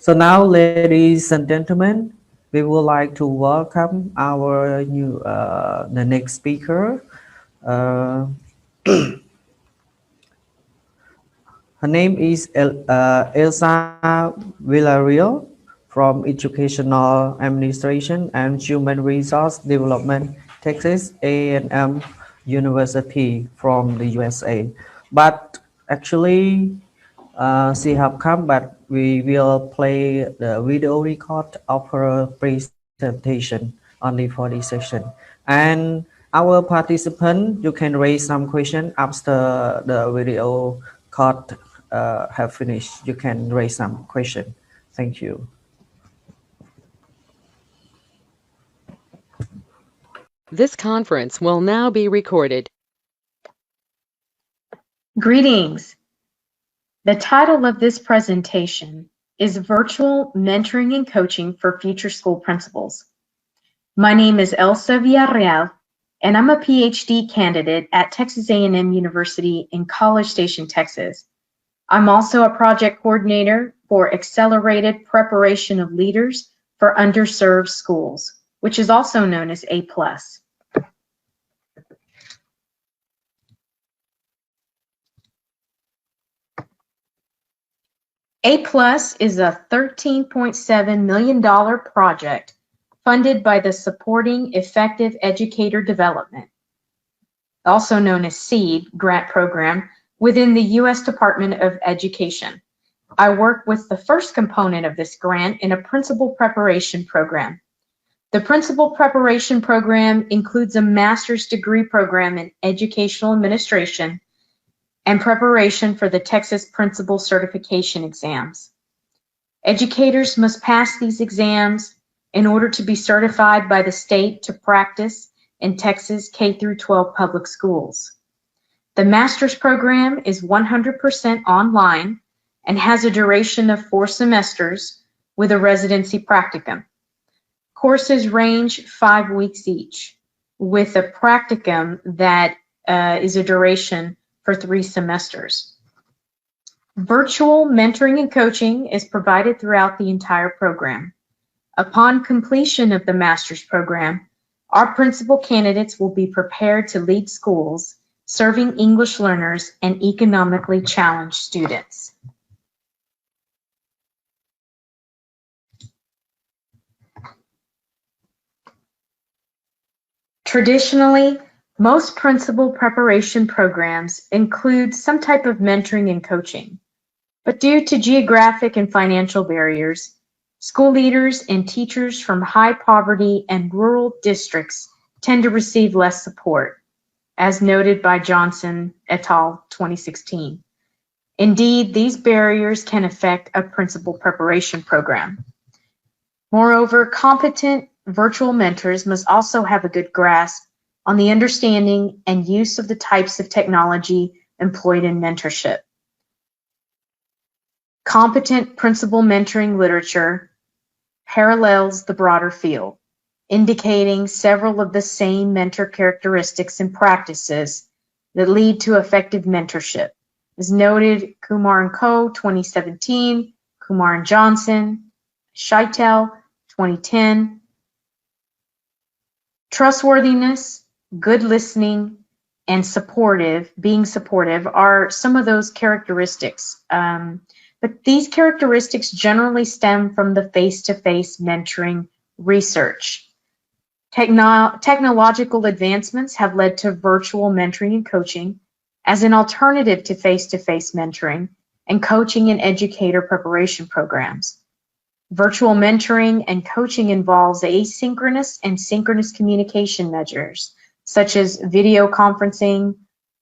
So now, ladies and gentlemen, we would like to welcome our the next speaker. Uh, Her name is Elsa Villarreal from Educational Administration and Human Resource Development, Texas A&M University from the USA. But actually, she have come, but we will play the video record of her presentation only for this session. And our participant, you can raise some question after the video cut have finished. You can raise some question. Thank you. This conference will now be recorded. Greetings. The title of this presentation is Virtual Mentoring and Coaching for Future School Principals. My name is Elsa Villarreal, and I'm a PhD candidate at Texas A&M University in College Station, Texas. I'm also a project coordinator for Accelerated Preparation of Leaders for Underserved Schools, which is also known as A+. A+ is a $13.7 million project funded by the Supporting Effective Educator Development, also known as SEED grant program within the U.S. Department of Education. I work with the first component of this grant in a principal preparation program. The principal preparation program includes a master's degree program in educational administration and preparation for the Texas Principal Certification exams. Educators must pass these exams in order to be certified by the state to practice in Texas K-12 public schools. The master's program is 100% online and has a duration of 4 semesters with a residency practicum. Courses range 5 weeks each, with a practicum that is a duration for 3 semesters. Virtual mentoring and coaching is provided throughout the entire program. Upon completion of the master's program, our principal candidates will be prepared to lead schools serving English learners and economically challenged students. Traditionally, most principal preparation programs include some type of mentoring and coaching, but due to geographic and financial barriers, school leaders and teachers from high poverty and rural districts tend to receive less support, as noted by Johnson et al. 2016. Indeed, these barriers can affect a principal preparation program. Moreover, competent virtual mentors must also have a good grasp on the understanding and use of the types of technology employed in mentorship. Competent principal mentoring literature parallels the broader field, indicating several of the same mentor characteristics and practices that lead to effective mentorship, as noted Kumar and Co. 2017, Kumar and Johnson, Scheitel 2010. Trustworthiness, good listening, and being supportive are some of those characteristics. But these characteristics generally stem from the face-to-face mentoring research. Technological advancements have led to virtual mentoring and coaching as an alternative to face-to-face mentoring and coaching and educator preparation programs. Virtual mentoring and coaching involves asynchronous and synchronous communication measures, such as video conferencing,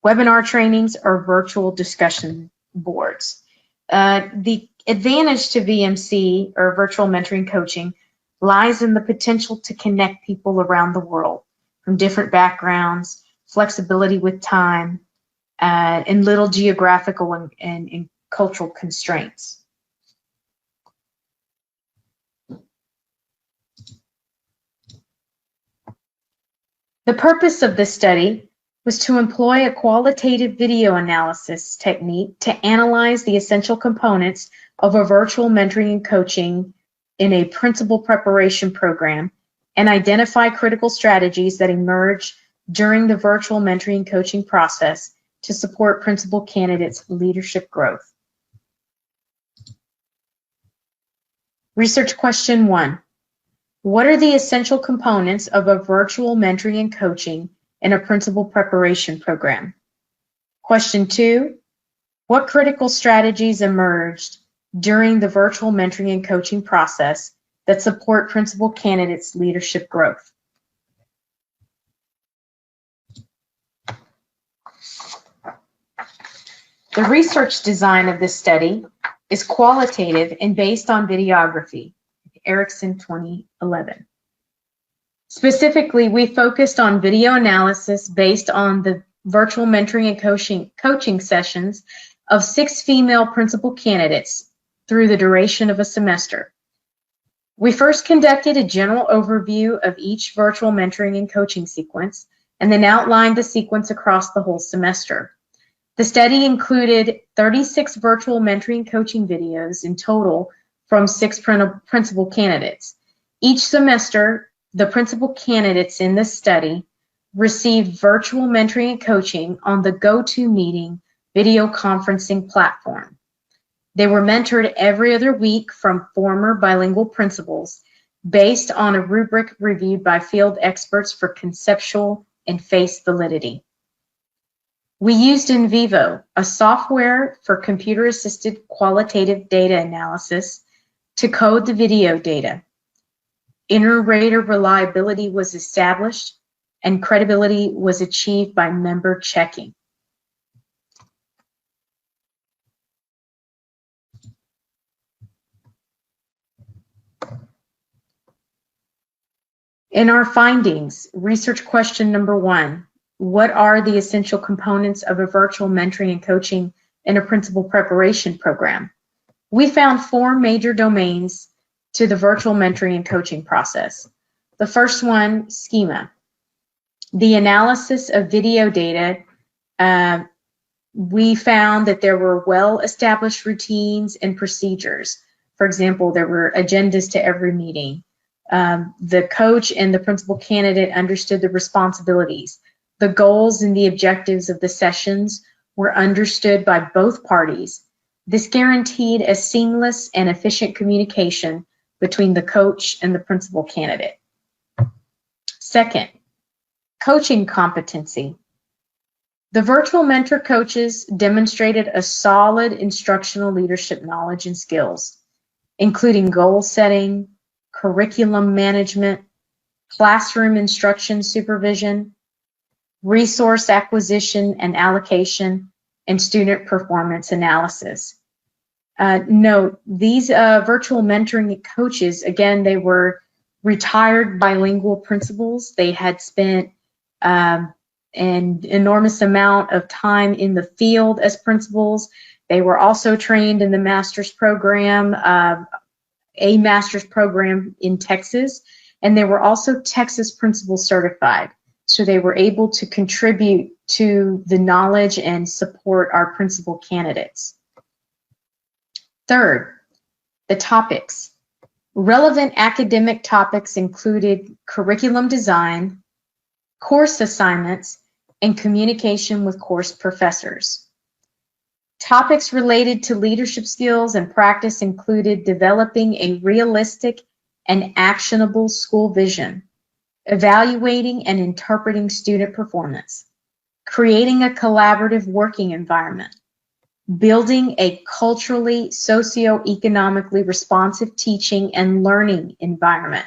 webinar trainings, or virtual discussion boards. The advantage to VMC, or virtual mentoring coaching, lies in the potential to connect people around the world from different backgrounds, flexibility with time, and little geographical and cultural constraints. The purpose of this study was to employ a qualitative video analysis technique to analyze the essential components of a virtual mentoring and coaching in a principal preparation program and identify critical strategies that emerge during the virtual mentoring and coaching process to support principal candidates' leadership growth. Research question 1. What are the essential components of a virtual mentoring and coaching in a principal preparation program? Question 2. What critical strategies emerged during the virtual mentoring and coaching process that support principal candidates' leadership growth? The research design of this study is qualitative and based on videography, Erickson 2011. Specifically, we focused on video analysis based on the virtual mentoring and coaching sessions of 6 female principal candidates through the duration of a semester. We first conducted a general overview of each virtual mentoring and coaching sequence, and then outlined the sequence across the whole semester. The study included 36 virtual mentoring and coaching videos in total from 6 principal candidates. Each semester, the principal candidates in this study received virtual mentoring and coaching on the GoToMeeting video conferencing platform. They were mentored every other week from former bilingual principals based on a rubric reviewed by field experts for conceptual and face validity. We used NVivo, a software for computer-assisted qualitative data analysis, to code the video data. Inter-rater reliability was established, and credibility was achieved by member checking. In our findings, research question number 1, what are the essential components of a virtual mentoring and coaching in a principal preparation program? We found 4 major domains to the virtual mentoring and coaching process. The first one, schema. The analysis of video data, we found that there were well-established routines and procedures. For example, there were agendas to every meeting. The coach and the principal candidate understood the responsibilities. The goals and the objectives of the sessions were understood by both parties. This guaranteed a seamless and efficient communication between the coach and the principal candidate. Second, coaching competency. The virtual mentor coaches demonstrated a solid instructional leadership knowledge and skills, including goal setting, curriculum management, classroom instruction supervision, resource acquisition and allocation, and student performance analysis. Note, these virtual mentoring coaches, again, they were retired bilingual principals. They had spent an enormous amount of time in the field as principals. They were also trained in the master's program, a master's program in Texas, and they were also Texas principal certified. So they were able to contribute to the knowledge and support our principal candidates. Third, the topics. Relevant academic topics included curriculum design, course assignments, and communication with course professors. Topics related to leadership skills and practice included developing a realistic and actionable school vision, evaluating and interpreting student performance, creating a collaborative working environment, building a culturally, socioeconomically responsive teaching and learning environment,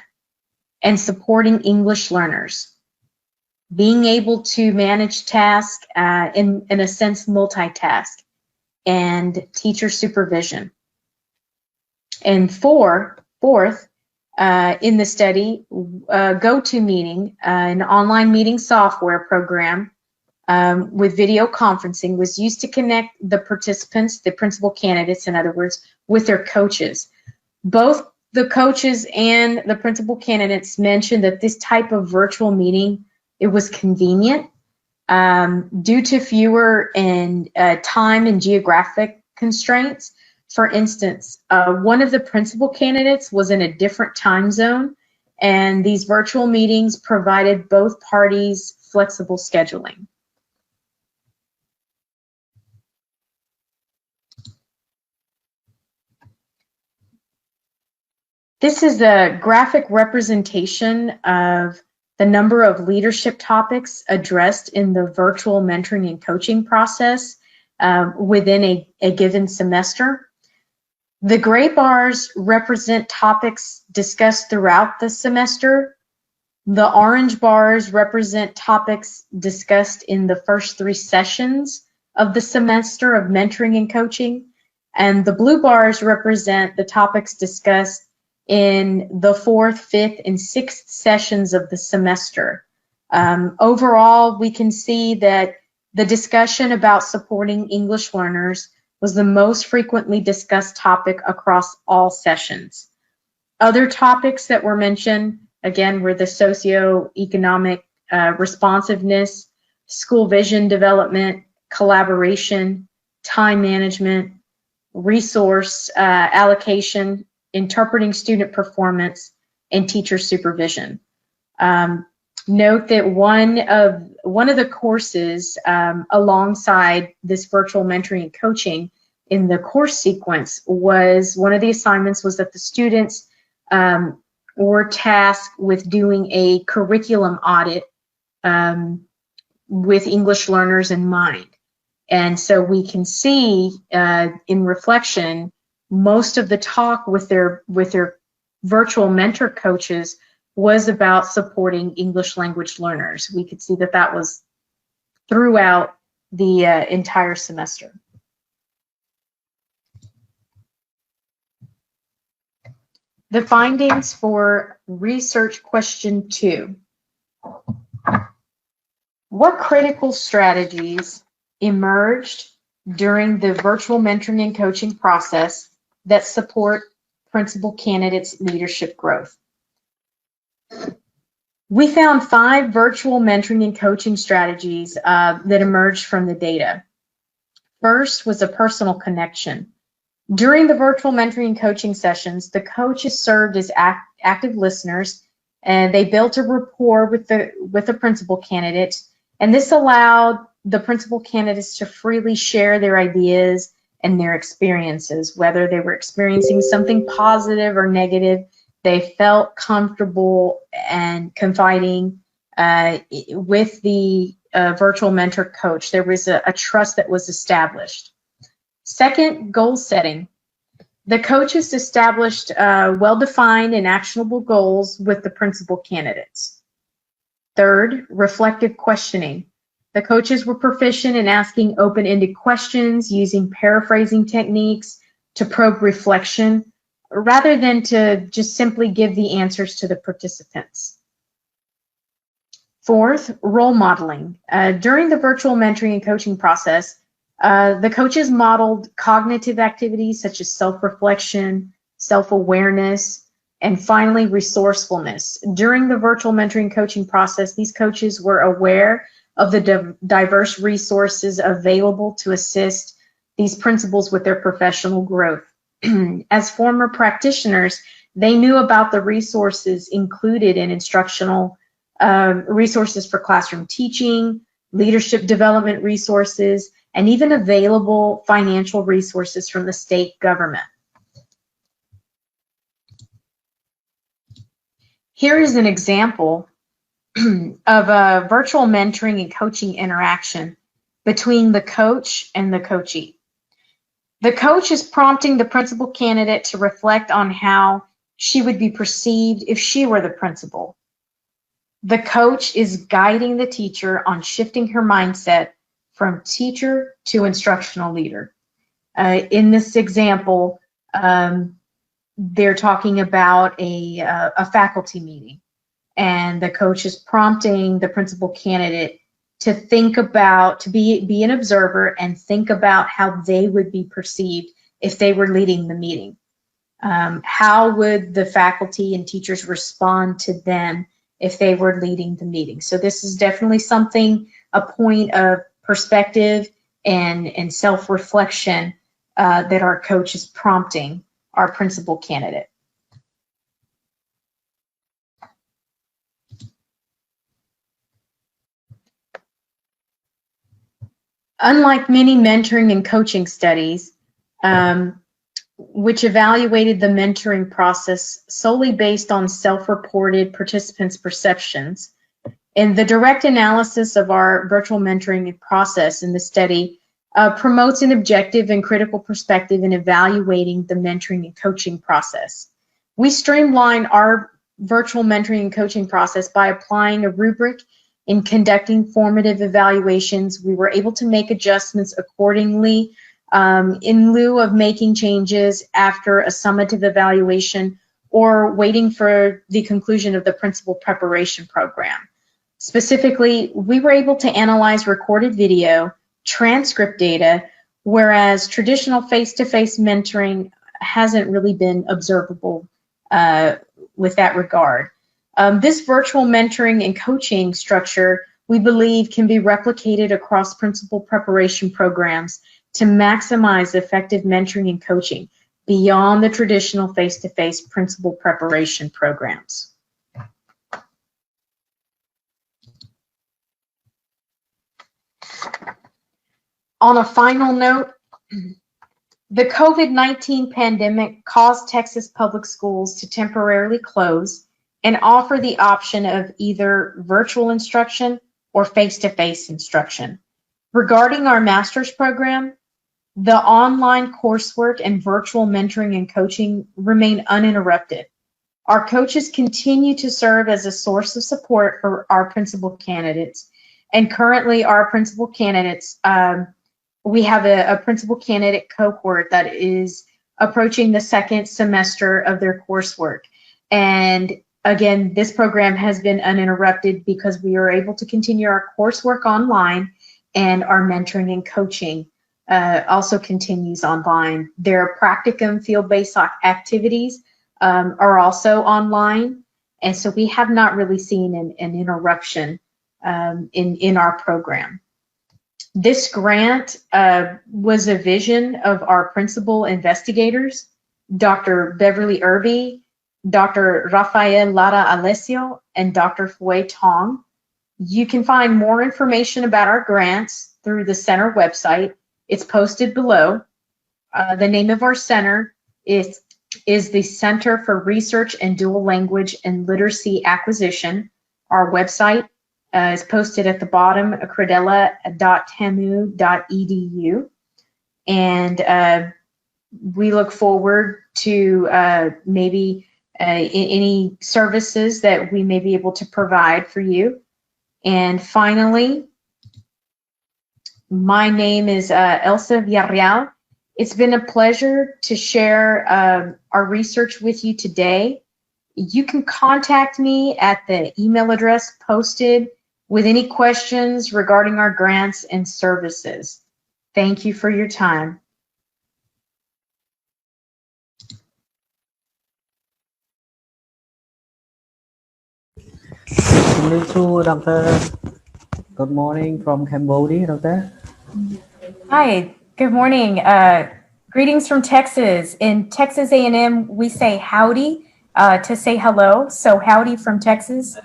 and supporting English learners. Being able to manage tasks, in a sense, multitask, and teacher supervision. And fourth, in the study, GoToMeeting, an online meeting software program with video conferencing, was used to connect the participants, the principal candidates, in other words, with their coaches. Both the coaches and the principal candidates mentioned that this type of virtual meeting, it was convenient. due to fewer and time and geographic constraints. For instance, one of the principal candidates was in a different time zone, and these virtual meetings provided both parties flexible scheduling. This is a graphic representation of the number of leadership topics addressed in the virtual mentoring and coaching process within a given semester. The gray bars represent topics discussed throughout the semester. The orange bars represent topics discussed in the first 3 sessions of the semester of mentoring and coaching. And the blue bars represent the topics discussed in the 4th, 5th, and 6th sessions of the semester. Overall, we can see that the discussion about supporting English learners was the most frequently discussed topic across all sessions. Other topics that were mentioned, again, were the socioeconomic responsiveness, school vision development, collaboration, time management, resource allocation, interpreting student performance, and teacher supervision. Note that one of the courses alongside this virtual mentoring and coaching in the course sequence was, one of the assignments was that the students were tasked with doing a curriculum audit with English learners in mind. And so we can see in reflection, most of the talk with their virtual mentor coaches was about supporting English language learners. We could see that that was throughout the entire semester. The findings for research question 2. What critical strategies emerged during the virtual mentoring and coaching process that support principal candidates' leadership growth? We found 5 virtual mentoring and coaching strategies that emerged from the data. First was a personal connection. During the virtual mentoring and coaching sessions, the coaches served as active listeners, and they built a rapport with the principal candidate, and this allowed the principal candidates to freely share their ideas and their experiences, whether they were experiencing something positive or negative. They felt comfortable and confiding with the virtual mentor coach. There was a trust that was established. Second, goal setting. The coaches established well-defined and actionable goals with the principal candidates. Third, reflective questioning. The coaches were proficient in asking open-ended questions, using paraphrasing techniques to probe reflection, rather than to just simply give the answers to the participants. Fourth, role modeling. During the virtual mentoring and coaching process, the coaches modeled cognitive activities such as self-reflection, self-awareness, and finally, resourcefulness. During the virtual mentoring and coaching process, these coaches were aware of the diverse resources available to assist these principals with their professional growth. As former practitioners, they knew about the resources included in instructional resources for classroom teaching, leadership development resources, and even available financial resources from the state government. Here is an example of a virtual mentoring and coaching interaction between the coach and the coachee. The coach is prompting the principal candidate to reflect on how she would be perceived if she were the principal. The coach is guiding the teacher on shifting her mindset from teacher to instructional leader. In this example, they're talking about a faculty meeting, and the coach is prompting the principal candidate to think about, to be an observer and think about how they would be perceived if they were leading the meeting. How would the faculty and teachers respond to them if they were leading the meeting? So this is definitely something a point of perspective and self-reflection that our coach is prompting our principal candidate. Unlike many mentoring and coaching studies, which evaluated the mentoring process solely based on self-reported participants' perceptions, and the direct analysis of our virtual mentoring process in the study promotes an objective and critical perspective in evaluating the mentoring and coaching process. We streamline our virtual mentoring and coaching process by applying a rubric. In conducting formative evaluations, we were able to make adjustments accordingly in lieu of making changes after a summative evaluation or waiting for the conclusion of the principal preparation program. Specifically, we were able to analyze recorded video, transcript data, whereas traditional face-to-face mentoring hasn't really been observable with that regard. This virtual mentoring and coaching structure, we believe, can be replicated across principal preparation programs to maximize effective mentoring and coaching beyond the traditional face-to-face principal preparation programs. On a final note, the COVID-19 pandemic caused Texas public schools to temporarily close and offer the option of either virtual instruction or face-to-face instruction. Regarding our master's program, the online coursework and virtual mentoring and coaching remain uninterrupted. Our coaches continue to serve as a source of support for our principal candidates. And currently our principal candidates, we have a principal candidate cohort that is approaching the second semester of their coursework. And again, this program has been uninterrupted because we are able to continue our coursework online, and our mentoring and coaching also continues online. Their practicum field-based activities are also online, and so we have not really seen an interruption in our program. This grant was a vision of our principal investigators, Dr. Beverly Irby, Dr. Rafael Lara Alessio, and Dr. Fui Tong. You can find more information about our grants through the center website. It's posted below. The name of our center is the Center for Research and Dual Language and Literacy Acquisition. Our website is posted at the bottom, credella.tamu.edu. And we look forward to maybe any services that we may be able to provide for you. And finally, my name is Elsa Villarreal. It's been a pleasure to share our research with you today. You can contact me at the email address posted with any questions regarding our grants and services. Thank you for your time. Dr. Good morning from Cambodia, Doctor. Hi, good morning. Greetings from Texas. In Texas A&M, we say howdy to say hello. So howdy from Texas.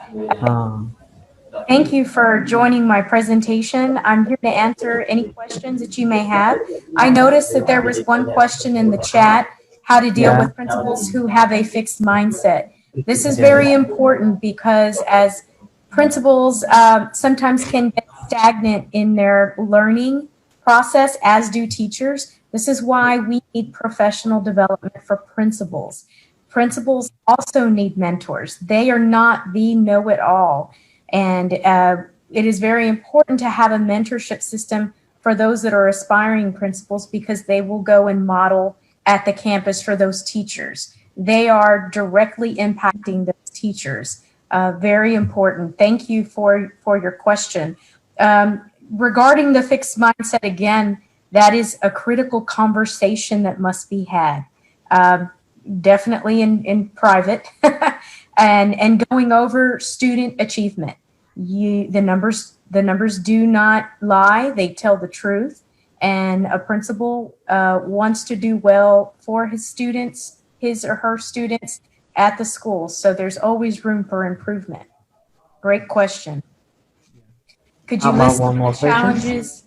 Thank you for joining my presentation. I'm here to answer any questions that you may have. I noticed that there was one question in the chat, how to deal with principals who have a fixed mindset. This is very important because as principals sometimes can get stagnant in their learning process, as do teachers. This is why we need professional development for principals. Principals also need mentors. They are not the know-it-all. And it is very important to have a mentorship system for those that are aspiring principals because they will go and model at the campus for those teachers. They are directly impacting those teachers. Very important. Thank you for your question. Regarding the fixed mindset, again, that is a critical conversation that must be had. Definitely in private and going over student achievement. The numbers do not lie. They tell the truth. And a principal wants to do well for his students, his or her students at the school. So there's always room for improvement. Great question. Could you How about list one some more of the challenges?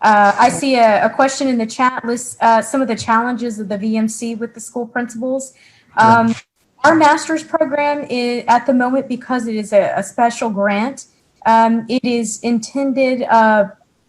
I see a question in the chat. List some of the challenges of the VMC with the school principals. Our master's program is at the moment, because it is a special grant. It is intended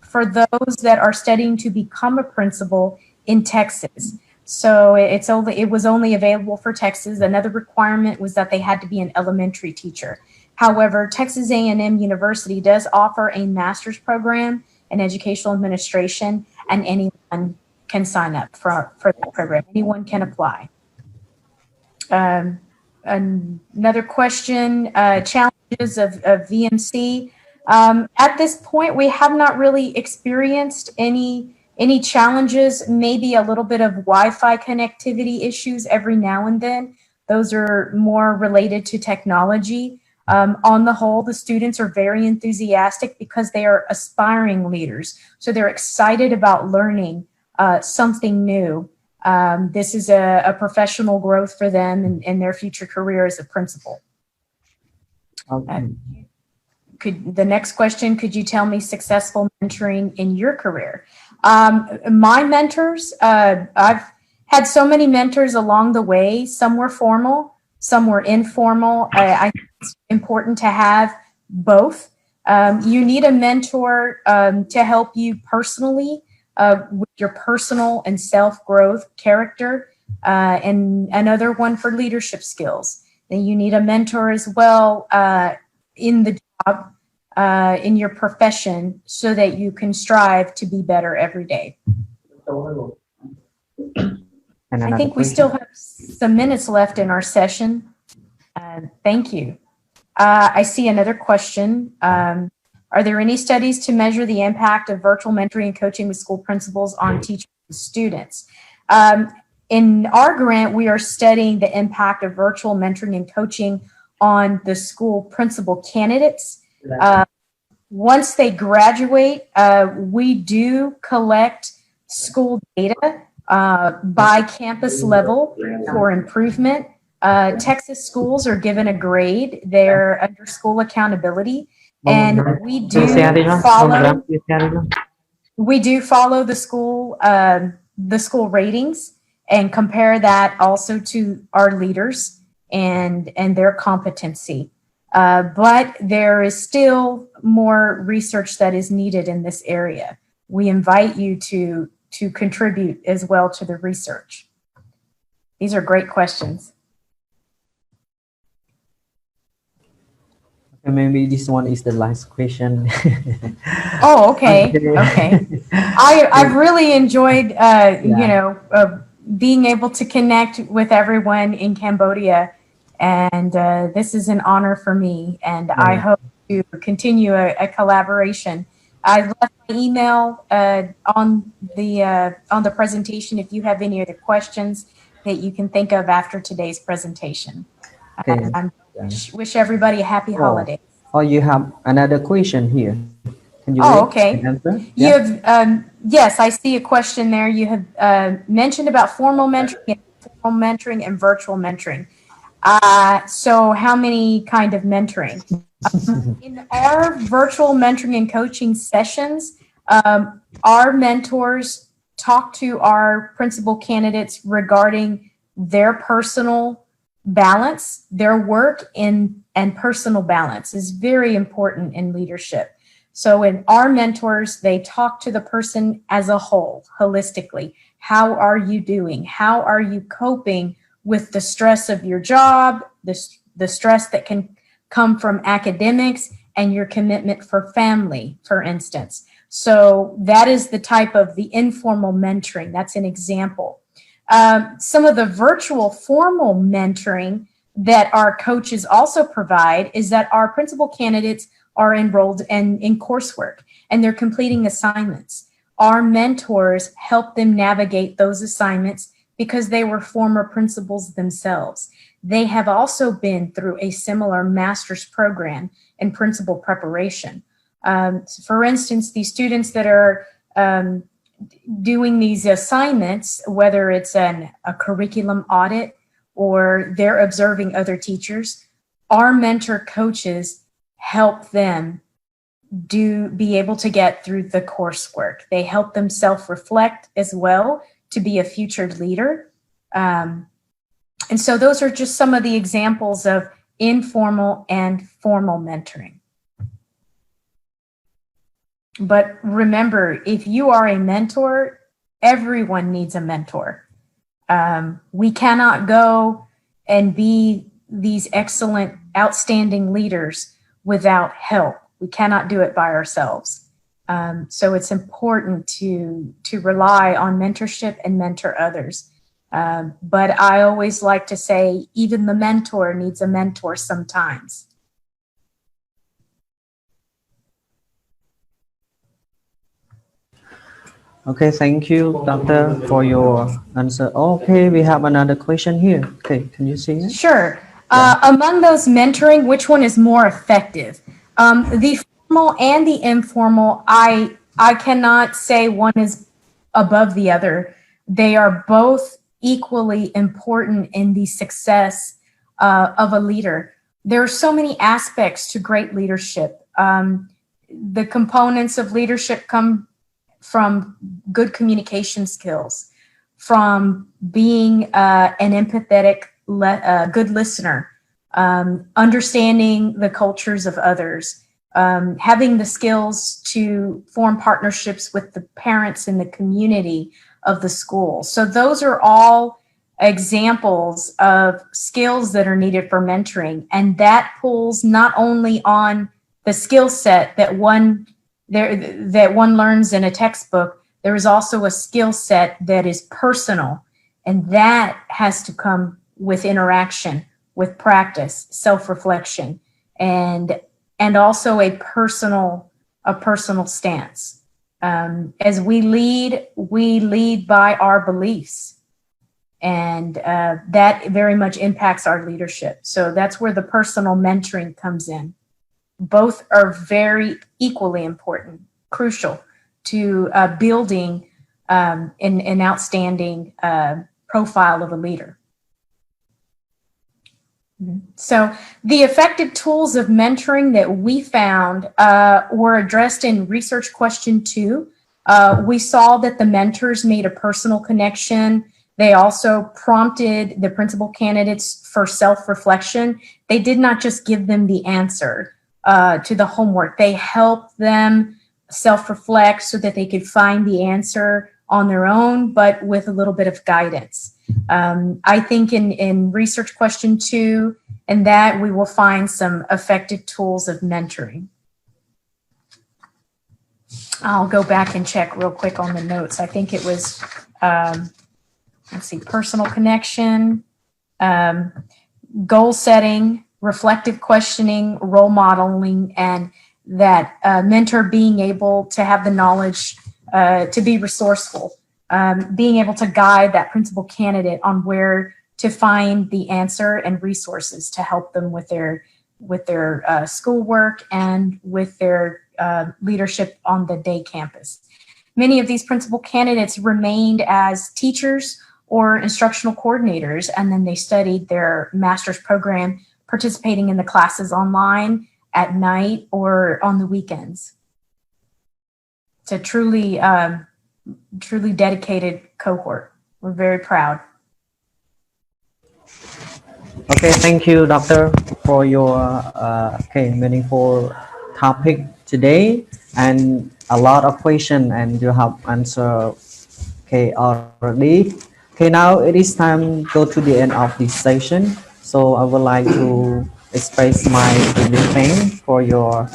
for those that are studying to become a principal in Texas. So it was only available for Texas. Another requirement was that they had to be an elementary teacher. However, Texas A&M University does offer a master's program in educational administration, and anyone can sign up for that program. Anyone can apply. Another question, challenges of VMC. At this point, we have not really experienced any challenges, maybe a little bit of Wi-Fi connectivity issues every now and then. Those are more related to technology. On the whole, the students are very enthusiastic because they are aspiring leaders. So they're excited about learning something new. This is a professional growth for them in their future career as a principal. The next question, could you tell me successful mentoring in your career? My mentors, I've had so many mentors along the way. Some were formal, some were informal. I think it's important to have both. You need a mentor to help you personally with your personal and self-growth character, and another one for leadership skills. Then you need a mentor as well in the job, in your profession, so that you can strive to be better every day. I think we still have some minutes left in our session. Thank you. I see another question. Are there any studies to measure the impact of virtual mentoring and coaching with school principals on teachers and students? In our grant, we are studying the impact of virtual mentoring and coaching on the school principal candidates. Once they graduate, we do collect school data by campus level for improvement. Texas schools are given a grade. They're under school accountability. And we do follow the school ratings and compare that also to our leaders and their competency. But there is still more research that is needed in this area. We invite you to contribute as well to the research. These are great questions. Maybe this one is the last question. Oh, okay. Okay. I've really enjoyed, being able to connect with everyone in Cambodia, and this is an honor for me. And I hope to continue a collaboration. I left my email on the presentation if you have any other questions that you can think of after today's presentation. Okay. Wish everybody a happy holiday. Oh, you have another question here. Can you okay. answer? You have, yes, I see a question there. You have mentioned about formal mentoring and virtual mentoring. So how many kind of mentoring? In our virtual mentoring and coaching sessions, our mentors talk to our principal candidates regarding their personal balance. Their work and personal balance is very important in leadership. So in our mentors, they talk to the person as a whole, holistically. How are you doing? How are you coping with the stress of your job, the stress that can come from academics, and your commitment for family, for instance? So that is the type of the informal mentoring. That's an example. Some of the virtual formal mentoring that our coaches also provide is that our principal candidates are enrolled in coursework and they're completing assignments. Our mentors help them navigate those assignments because they were former principals themselves. they have also been through a similar master's program in principal preparation. For instance, these students that are doing these assignments, whether it's a curriculum audit or they're observing other teachers, our mentor coaches help them be able to get through the coursework. They help them self-reflect as well to be a future leader. And so those are just some of the examples of informal and formal mentoring. But remember, if you are a mentor, everyone needs a mentor. We cannot go and be these excellent, outstanding leaders without help. We cannot do it by ourselves. So it's important to rely on mentorship and mentor others. But I always like to say, even the mentor needs a mentor sometimes. Okay, thank you, Doctor, for your answer. Okay, we have another question here. Okay, can you see it? Sure. Among those mentoring, which one is more effective? The formal and the informal, I cannot say one is above the other. They are both equally important in the success of a leader. There are so many aspects to great leadership. The components of leadership come from good communication skills, from being an empathetic, good listener, understanding the cultures of others, having the skills to form partnerships with the parents in the community of the school. So those are all examples of skills that are needed for mentoring. And that pulls not only on the skill set that one learns in a textbook, there is also a skill set that is personal. And that has to come with interaction, with practice, self-reflection, and also a personal stance. As we lead by our beliefs. And that very much impacts our leadership. So that's where the personal mentoring comes in. Both are very equally important, crucial to building an outstanding profile of a leader. So the effective tools of mentoring that we found were addressed in research question 2. We saw that the mentors made a personal connection. They also prompted the principal candidates for self-reflection. They did not just give them the answer to the homework. They helped them self-reflect so that they could find the answer on their own, but with a little bit of guidance. I think in research question 2, and that we will find some effective tools of mentoring. I'll go back and check real quick on the notes. I think it was, let's see, personal connection, goal setting, reflective questioning, role modeling, and that mentor being able to have the knowledge to be resourceful, being able to guide that principal candidate on where to find the answer and resources to help them with their schoolwork and with their leadership on the day campus. Many of these principal candidates remained as teachers or instructional coordinators, and then they studied their master's program, participating in the classes online at night or on the weekends. It's a truly dedicated cohort. We're very proud. Okay, thank you, Doctor, for your meaningful topic today, and a lot of questions, and you have answered already. Okay, now it is time to go to the end of this session. So I would like to express my thanks for your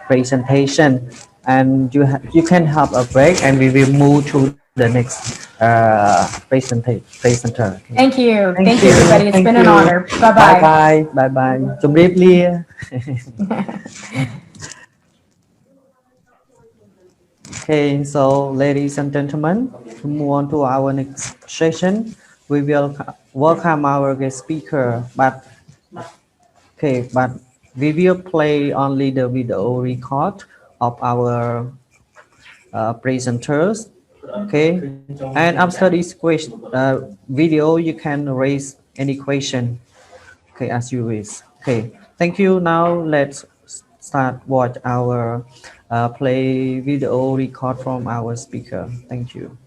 presentation, and you can have a break, and we will move to the next presenter. Okay. Thank you. Thank you, everybody. It's been an honor. Bye-bye. Bye-bye. Bye-bye. ជម្រាបលា Okay, so ladies and gentlemen, to move on to our next session, we will welcome our guest speaker, but we will play only the video record of our presenters. Okay, and after this video, you can raise any question. Okay, as you wish. Okay, thank you. Now let's start watch our play video record from our speaker. Thank you.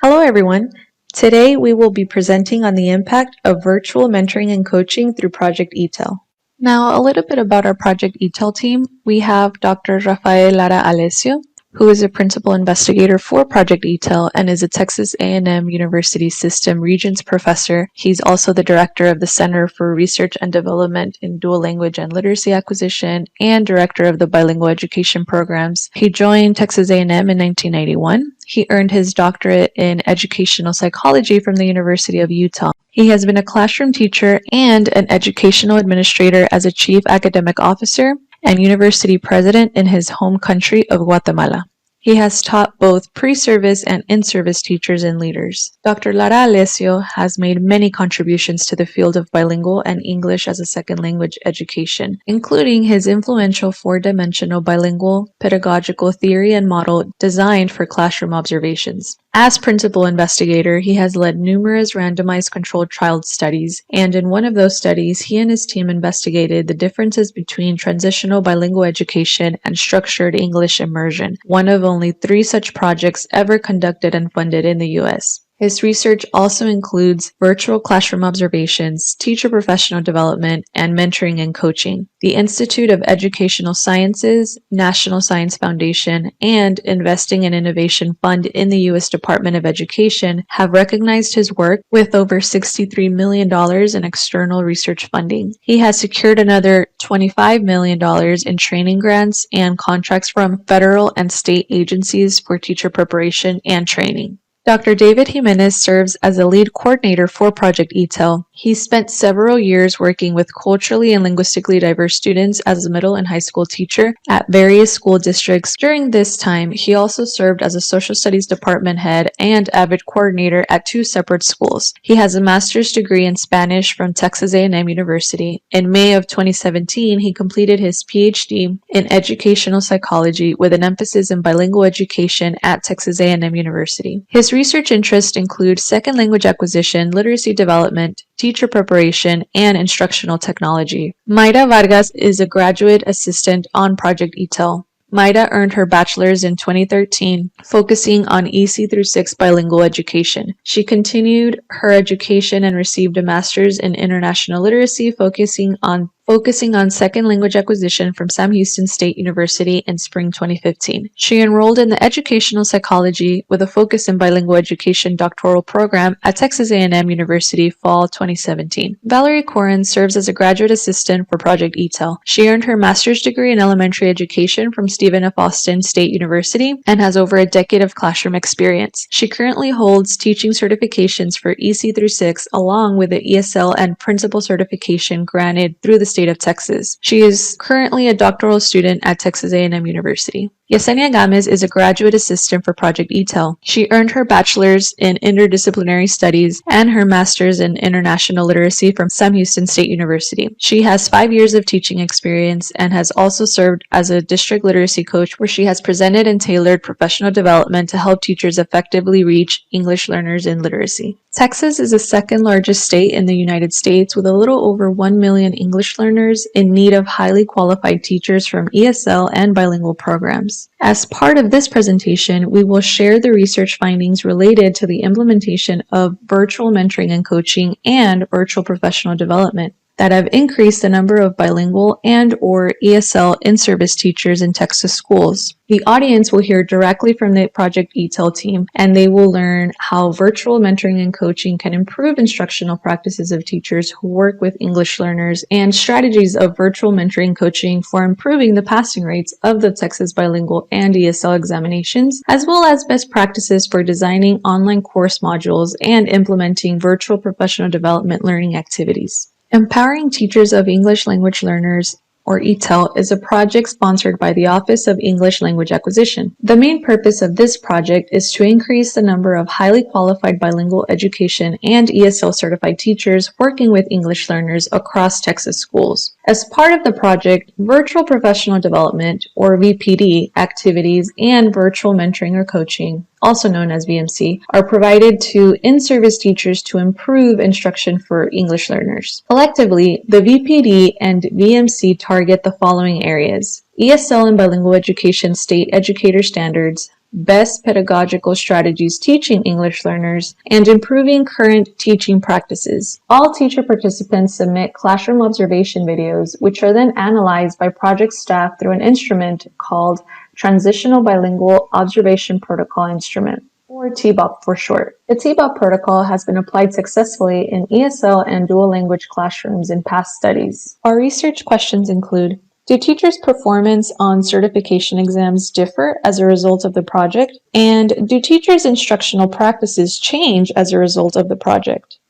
Hello everyone. Today we will be presenting on the impact of virtual mentoring and coaching through Project ETEL. Now a little bit about our Project ETEL team. We have Dr. Rafael Lara Alessio, who is a principal investigator for Project ETEL and is a Texas A&M University System Regents professor. He's also the director of the Center for Research and Development in Dual Language and Literacy Acquisition and director of the Bilingual Education Programs. He joined Texas A&M in 1991. He earned his doctorate in educational psychology from the University of Utah. He has been a classroom teacher and an educational administrator as a chief academic officer and university president in his home country of Guatemala. He has taught both pre-service and in-service teachers and leaders. Dr. Lara Alessio has made many contributions to the field of bilingual and English as a second language education, including his influential four-dimensional bilingual pedagogical theory and model designed for classroom observations. As principal investigator, he has led numerous randomized controlled trial studies, and in one of those studies, he and his team investigated the differences between transitional bilingual education and structured English immersion, one of only 3 such projects ever conducted and funded in the U.S. His research also includes virtual classroom observations, teacher professional development, and mentoring and coaching. The Institute of Educational Sciences, National Science Foundation, and Investing in Innovation Fund in the U.S. Department of Education have recognized his work with over $63 million in external research funding. He has secured another $25 million in training grants and contracts from federal and state agencies for teacher preparation and training. Dr. David Jimenez serves as a lead coordinator for Project ETEL. He spent several years working with culturally and linguistically diverse students as a middle and high school teacher at various school districts. During this time, he also served as a social studies department head and AVID coordinator at 2 separate schools. He has a master's degree in Spanish from Texas A&M University. In May of 2017, he completed his PhD in educational psychology with an emphasis in bilingual education at Texas A&M University. His research interests include second language acquisition, literacy development, teacher preparation, and instructional technology. Mayra Vargas is a graduate assistant on Project ETEL. Mayra earned her bachelor's in 2013, focusing on EC through 6 bilingual education. She continued her education and received a master's in international literacy, focusing on second language acquisition from Sam Houston State University in spring 2015. She enrolled in the educational psychology with a focus in bilingual education doctoral program at Texas A&M University fall 2017. Valerie Koren serves as a graduate assistant for Project ETEL. She earned her master's degree in elementary education from Stephen F. Austin State University and has over a decade of classroom experience. She currently holds teaching certifications for EC through 6 along with the ESL and principal certification granted through the state of Texas. She is currently a doctoral student at Texas A&M University. Yesenia Gomez is a graduate assistant for Project ETEL. She earned her bachelor's in interdisciplinary studies and her master's in international literacy from Sam Houston State University. She has 5 years of teaching experience and has also served as a district literacy coach where she has presented and tailored professional development to help teachers effectively reach English learners in literacy. Texas is the second largest state in the United States with a little over 1 million English learners in need of highly qualified teachers from ESL and bilingual programs. As part of this presentation, we will share the research findings related to the implementation of virtual mentoring and coaching and virtual professional development. that have increased the number of bilingual and/or ESL in-service teachers in Texas schools. The audience will hear directly from the Project ETEL team, and they will learn how virtual mentoring and coaching can improve instructional practices of teachers who work with English learners and strategies of virtual mentoring and coaching for improving the passing rates of the Texas bilingual and ESL examinations, as well as best practices for designing online course modules and implementing virtual professional development learning activities. Empowering Teachers of English Language Learners, or ETEL, is a project sponsored by the Office of English Language Acquisition. The main purpose of this project is to increase the number of highly qualified bilingual education and ESL certified teachers working with English learners across Texas schools. As part of the project, virtual professional development, or VPD, activities and virtual mentoring or coaching, also known as VMC, are provided to in-service teachers to improve instruction for English learners. Collectively, the VPD and VMC target the following areas: ESL and bilingual education state educator standards, best pedagogical strategies teaching English learners, and improving current teaching practices. All teacher participants submit classroom observation videos, which are then analyzed by project staff through an instrument called Transitional Bilingual Observation Protocol Instrument, or TBOP for short. The TBOP protocol has been applied successfully in ESL and dual language classrooms in past studies. Our research questions include: do teachers' performance on certification exams differ as a result of the project? And do teachers' instructional practices change as a result of the project?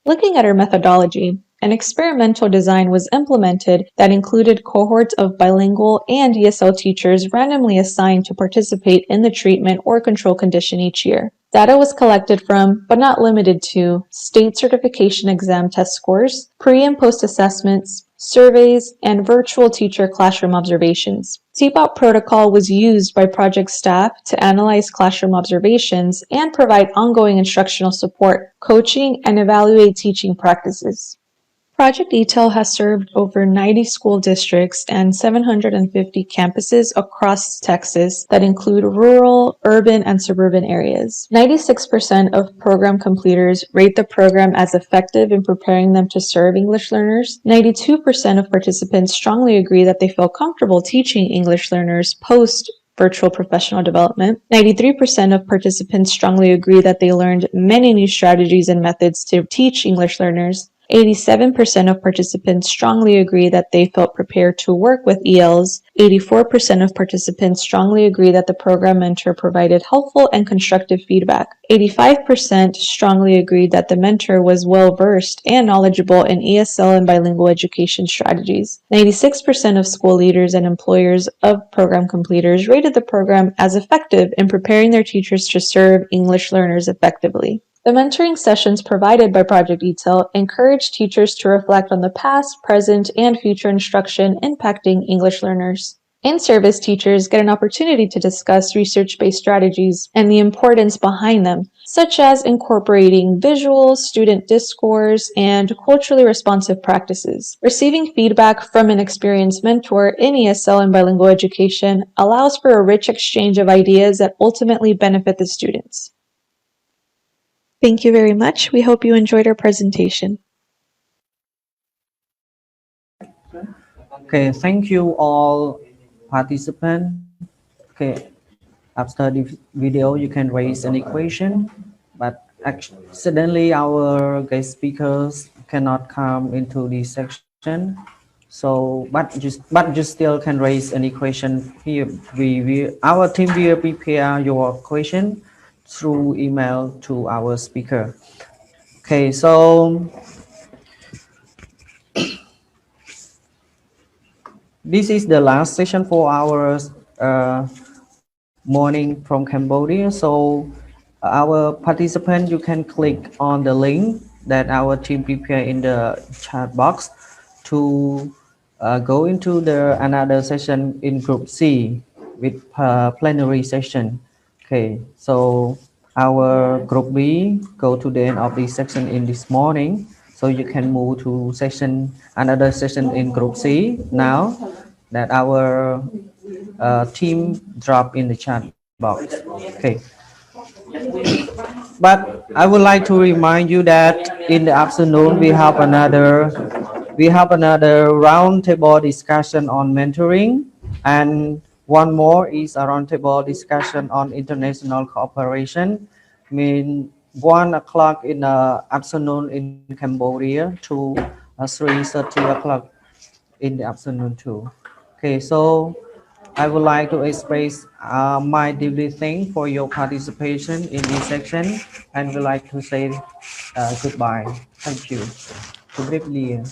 Looking at our methodology, an experimental design was implemented that included cohorts of bilingual and ESL teachers randomly assigned to participate in the treatment or control condition each year. Data was collected from, but not limited to, state certification exam test scores, pre- and post-assessments, surveys, and virtual teacher classroom observations. TBOP protocol was used by project staff to analyze classroom observations and provide ongoing instructional support, coaching, and evaluate teaching practices. Project ETEL has served over 90 school districts and 750 campuses across Texas that include rural, urban, and suburban areas. 96% of program completers rate the program as effective in preparing them to serve English learners. 92% of participants strongly agree that they feel comfortable teaching English learners post virtual professional development. 93% of participants strongly agree that they learned many new strategies and methods to teach English learners. 87% of participants strongly agree that they felt prepared to work with ELs. 84% of participants strongly agree that the program mentor provided helpful and constructive feedback. 85% strongly agreed that the mentor was well-versed and knowledgeable in ESL and bilingual education strategies. 96% of school leaders and employers of program completers rated the program as effective in preparing their teachers to serve English learners effectively. The mentoring sessions provided by Project ETEL encourage teachers to reflect on the past, present, and future instruction impacting English learners. In-service teachers get an opportunity to discuss research-based strategies and the importance behind them, such as incorporating visuals, student discourse, and culturally responsive practices. Receiving feedback from an experienced mentor in ESL and bilingual education allows for a rich exchange of ideas that ultimately benefit the students. Thank you very much. We hope you enjoyed our presentation. Okay, thank you all participants. Okay, after the video, you can raise any question, but accidentally our guest speakers cannot come into this section. So, but you still can raise any question here. Our team will prepare your question through email to our speaker. Okay, so this is the last session for our morning from Cambodia. So our participant, you can click on the link that our team prepared in the chat box to go into the another session in group C with plenary session. Okay, so our group B go to the end of this section in this morning, so you can move to another session in group C now that our team drop in the chat box. Okay, but I would like to remind you that in the afternoon we have another We have another roundtable discussion on mentoring, and one more is a roundtable discussion on international cooperation. Mean 1 o'clock in the afternoon in Cambodia to 3:30 o'clock in the afternoon too. Okay, so I would like to express my deeply thank for your participation in this section and would like to say goodbye. Thank you. Good evening.